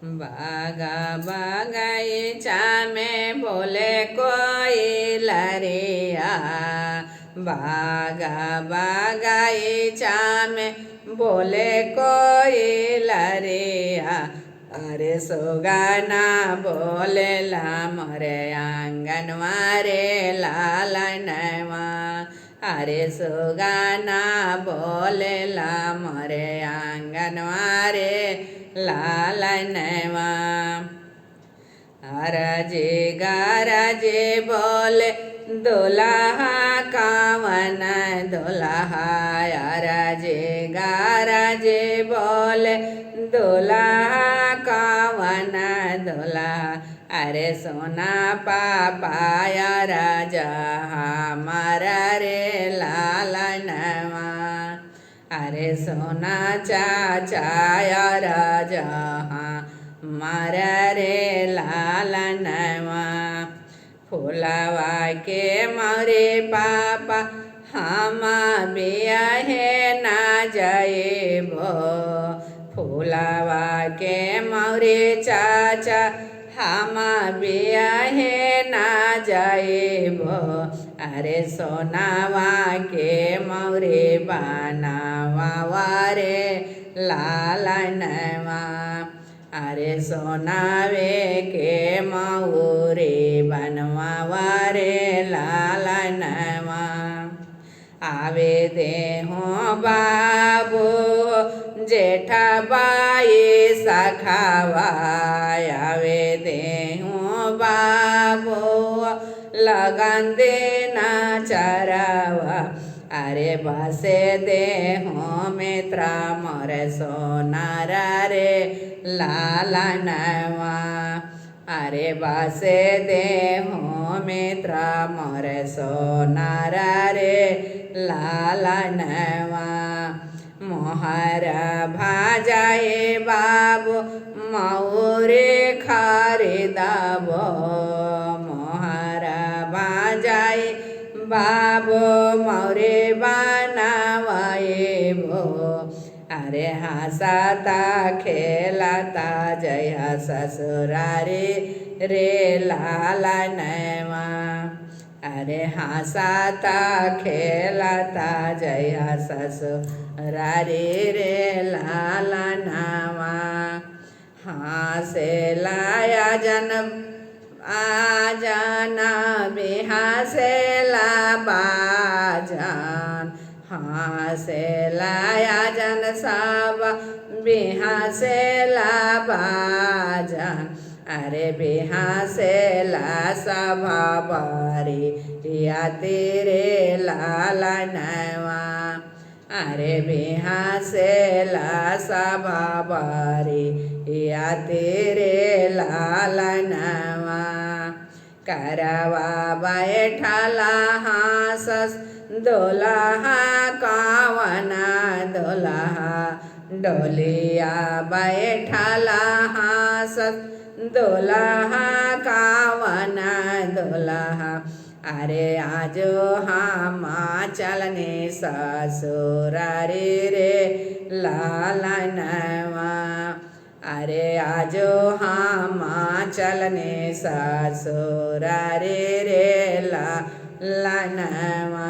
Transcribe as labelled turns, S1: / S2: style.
S1: बागा बगीचा में बोले कोई लरिया, बागा बगीचा में बोले कोई लरिया। अरे सुगाना बोले ला मोरे आंगनवा रे लालनवा, अरे सुगाना बोले ला मोरे आंगनवा रे लालनवा। अरजे गरजे बोले दुल्हा कावन दुल्हा, अरजे गरजे बोले दुल्हा कावन दुल्हा। अरे सोना पापाया राजा हमारा रे लालनवा, अरे सोना चाचाया राजा हमारा रे लालनवा। फुलवा के मोरे पापा हम बियाहे ना जाइबो, फुलवा के मोरे चाचा हम बियाहे ना जाइबो। अरे सोनावा के मोरे बनावा रे लालनवा, अरे सोनावे के मोरे बनवा रे लालनवा। आवे दे हो बाबू जेठा बाई सखावा, आवे दे हो बाबू लगन देना चरावा। अरे बसे दे हो मित्रा मोरे सोनारा रे लालनवा, अरे बसे दे हो मित्रा मोरे सोनारा रे लालनवा। मोहरा भाजाए बाबू मौरे खरीदबो, मोहरा भाजाए बाबू मौरे बनावाएबो। अरे हंसाता खेलाता जय ससुरारी रे लालनवा, अरे हंसाता खेलाता जय ससुरारी रे लालनवा। हंसे लाया जन आजना बिहासे ला बाजन, हंसे लाया जन सब बिहासे ला बाजन। अरे बिहासे ला सभा बारी या तेरे लालनवा, अरे बिहासे ला सभा बारी या तेरे लालनवा। करवा बैठला हासस दुल्हा कावना दुल्हा, डोलिया बैठला हासस दुल्हा कावना दुल्हा। अरे आजो हम चलने ससुरारी रे लालनवा, अरे आजो हम चलने ससुरारी रे लालनवा।